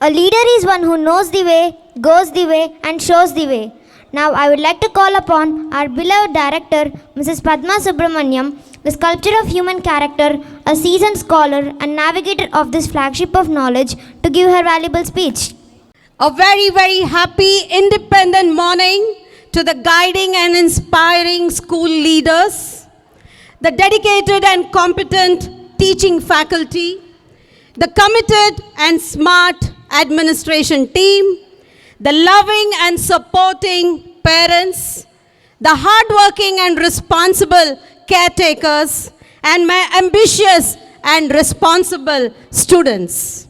A leader is one who knows the way, goes the way, and shows the way. Now I would like to call upon our beloved director, Mrs. Padma Subramanyam, the sculptor of human character, a seasoned scholar and navigator of this flagship of knowledge, to give her valuable speech. A very, very happy independent morning to the guiding and inspiring school leaders, the dedicated and competent teaching faculty, the committed and smart administration team, the loving and supporting parents, the hardworking and responsible caretakers, and my ambitious and responsible students.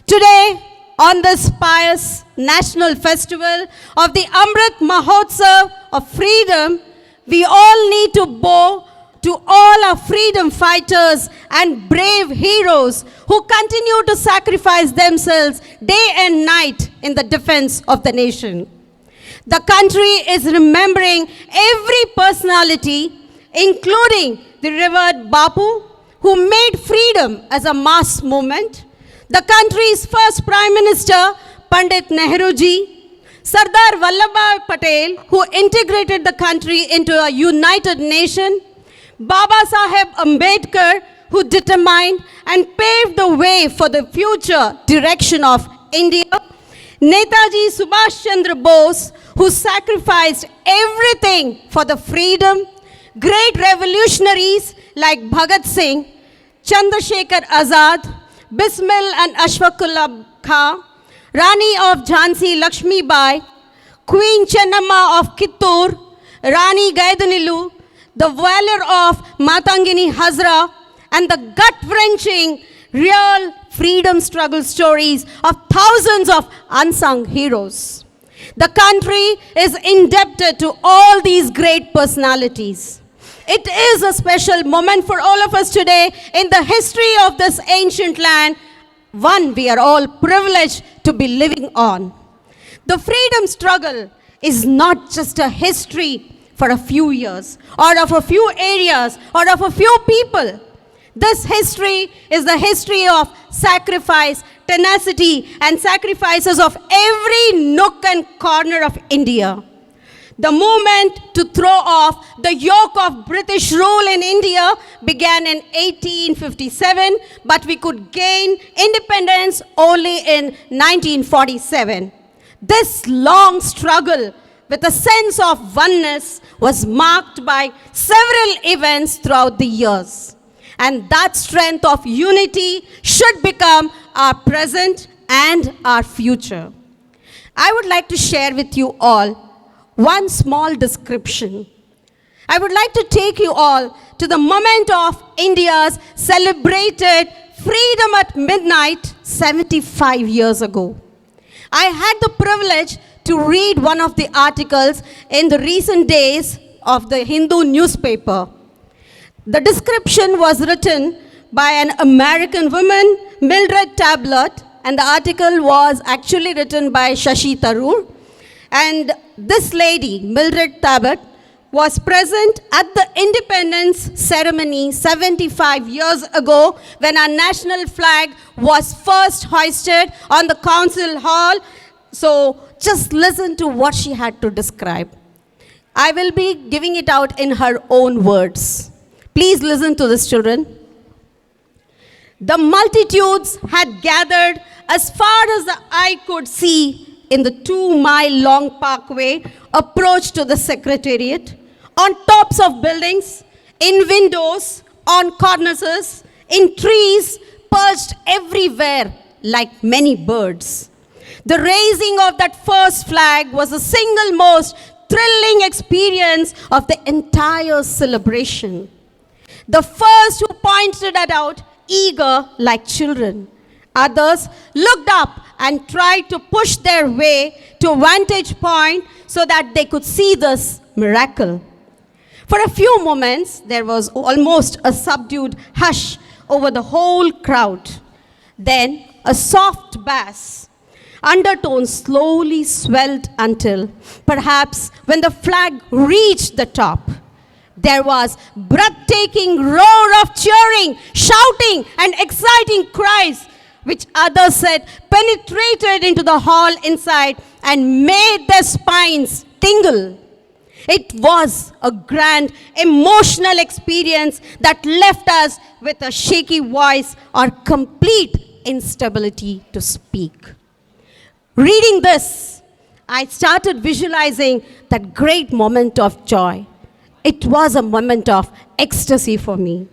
Today, on this pious national festival of the Amrit Mahotsav of freedom, we all need to bow to all our freedom fighters and brave heroes who continue to sacrifice themselves day and night in the defense of the nation. The country is remembering every personality, including the revered Bapu, who made freedom as a mass movement, the country's first Prime Minister, Pandit Nehruji, Sardar Vallabhbhai Patel, who integrated the country into a united nation, Baba Saheb Ambedkar, who determined and paved the way for the future direction of India, Netaji Subhash Chandra Bose, who sacrificed everything for the freedom, great revolutionaries like Bhagat Singh, Chandrasekhar Azad, Bismil and Ashfaqullah Khan, Rani of Jhansi Lakshmi Bai, Queen Chennamma of Kittur, Rani Gaidanilu, the valor of Matangini Hazra, and the gut-wrenching real freedom struggle stories of thousands of unsung heroes. The country is indebted to all these great personalities. It is a special moment for all of us today in the history of this ancient land, one we are all privileged to be living on. The freedom struggle is not just a history for a few years, or of a few areas, or of a few people. This history is the history of sacrifice, tenacity, and sacrifices of every nook and corner of India. The movement to throw off the yoke of British rule in India began in 1857, but we could gain independence only in 1947. This long struggle with a sense of oneness was marked by several events throughout the years. And that strength of unity should become our present and our future. I would like to share with you all one small description. I would like to take you all to the moment of India's celebrated freedom at midnight 75 years ago. I had the privilege to read one of the articles in the recent days of the Hindu newspaper. The description was written by an American woman, Mildred Tabbert, and the article was actually written by Shashi Tharoor. And this lady, Mildred Tabbert, was present at the independence ceremony 75 years ago when our national flag was first hoisted on the council hall. So just listen to what she had to describe. I will be giving it out in her own words. Please listen to this, children. The multitudes had gathered as far as the eye could see in the 2-mile-long parkway approach to the secretariat, on tops of buildings, in windows, on cornices, in trees, perched everywhere like many birds. The raising of that first flag was the single most thrilling experience of the entire celebration. The first who pointed it out, eager like children. Others looked up and tried to push their way to a vantage point so that they could see this miracle. For a few moments, there was almost a subdued hush over the whole crowd. Then a soft bass undertone slowly swelled until, perhaps when the flag reached the top, there was breathtaking roar of cheering, shouting, and exciting cries which others said penetrated into the hall inside and made their spines tingle. It was a grand emotional experience that left us with a shaky voice or complete instability to speak. Reading this, I started visualizing that great moment of joy. It was a moment of ecstasy for me.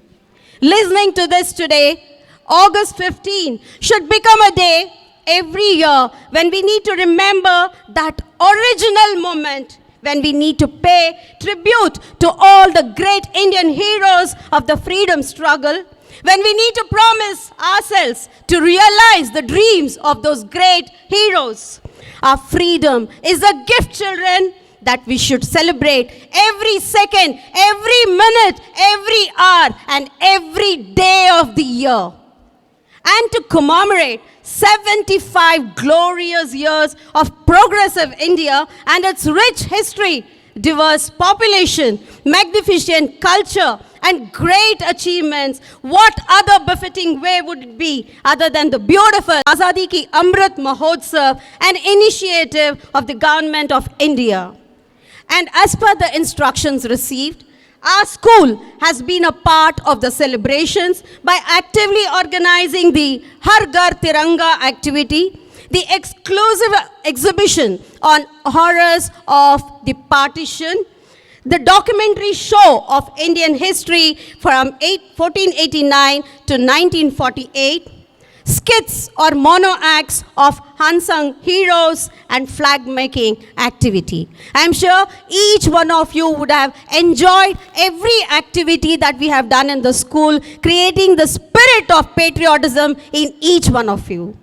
Listening to this today, August 15 should become a day every year when we need to remember that original moment, when we need to pay tribute to all the great Indian heroes of the freedom struggle, when we need to promise ourselves to realize the dreams of those great heroes. Our freedom is a gift, children, that we should celebrate every second, every minute, every hour, and every day of the year. And to commemorate 75 glorious years of progressive India and its rich history, diverse population, magnificent culture, and great achievements, what other befitting way would it be other than the beautiful Azadi Ki Amrit Mahotsav, an initiative of the Government of India. And as per the instructions received, our school has been a part of the celebrations by actively organizing the Har Ghar Tiranga activity, the exclusive exhibition on horrors of the partition, the documentary show of Indian history from 1489 to 1948, skits or mono acts of unsung heroes and flag making activity. I am sure each one of you would have enjoyed every activity that we have done in the school, creating the spirit of patriotism in each one of you.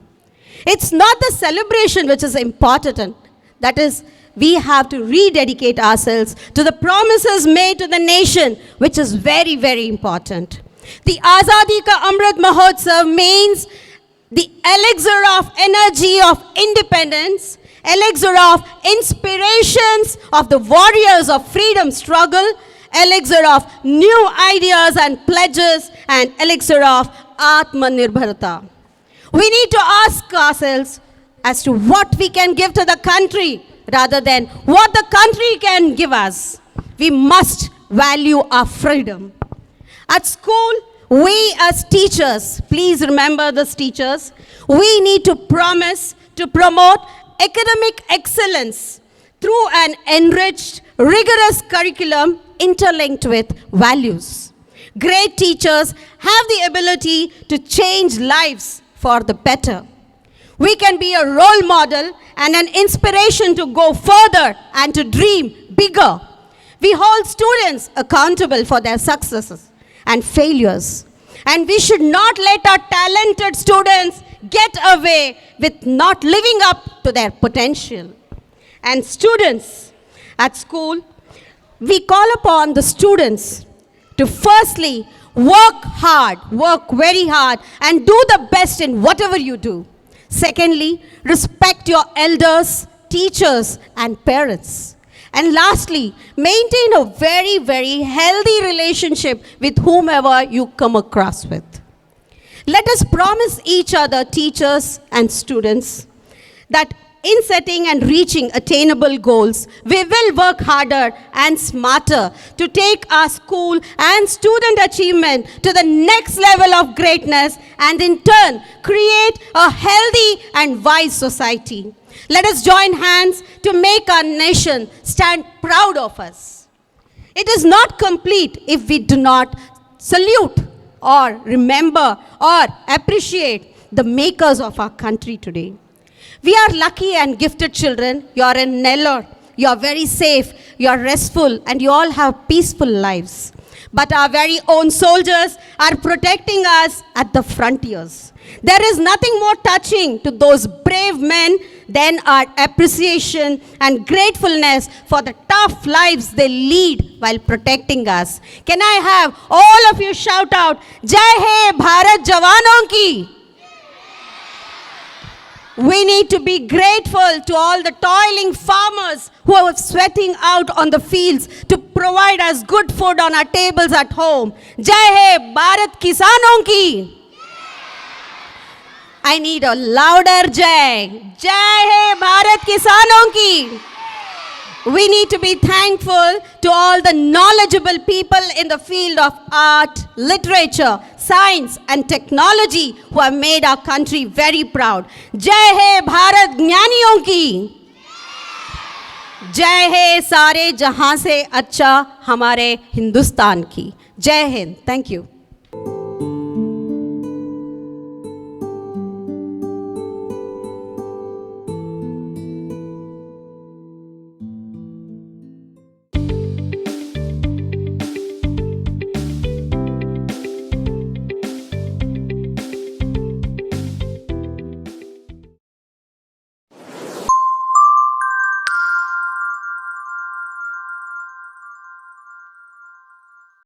It's not the celebration which is important, that is, we have to rededicate ourselves to the promises made to the nation, which is very, very important. The Azadi Ka Amrit Mahotsav means the elixir of energy of independence, elixir of inspirations of the warriors of freedom struggle, elixir of new ideas and pledges, and elixir of Atmanirbharta. We need to ask ourselves as to what we can give to the country rather than what the country can give us. We must value our freedom. At school, we as teachers, please remember this teachers, we need to promise to promote academic excellence through an enriched, rigorous curriculum interlinked with values. Great teachers have the ability to change lives for the better. We can be a role model and an inspiration to go further and to dream bigger. We hold students accountable for their successes and failures. And we should not let our talented students get away with not living up to their potential. And students at school, we call upon the students to firstly work hard, work very hard, and do the best in whatever you do. Secondly, respect your elders, teachers, and parents. And lastly, maintain a very, very healthy relationship with whomever you come across with. Let us promise each other, teachers and students, that in setting and reaching attainable goals, we will work harder and smarter to take our school and student achievement to the next level of greatness and in turn create a healthy and wise society. Let us join hands to make our nation stand proud of us. It is not complete if we do not salute or remember or appreciate the makers of our country today. We are lucky and gifted children. You are in Nellore. You are very safe. You are restful and you all have peaceful lives. But our very own soldiers are protecting us at the frontiers. There is nothing more touching to those brave men than our appreciation and gratefulness for the tough lives they lead while protecting us. Can I have all of you shout out, Jai Hai Bharat Jawanon Ki? We need to be grateful to all the toiling farmers who are sweating out on the fields to provide us good food on our tables at home. Jai Hai Bharat Kisanon Ki. I need a louder Jai. Jai Hai Bharat Kisanon ki. We need to be thankful to all the knowledgeable people in the field of art, literature, science and technology who have made our country very proud. Jai Hai Bharat Jnaniyon ki. जय है सारे जहां से अच्छा हमारे हिंदुस्तान की. जय Hind. Thank you.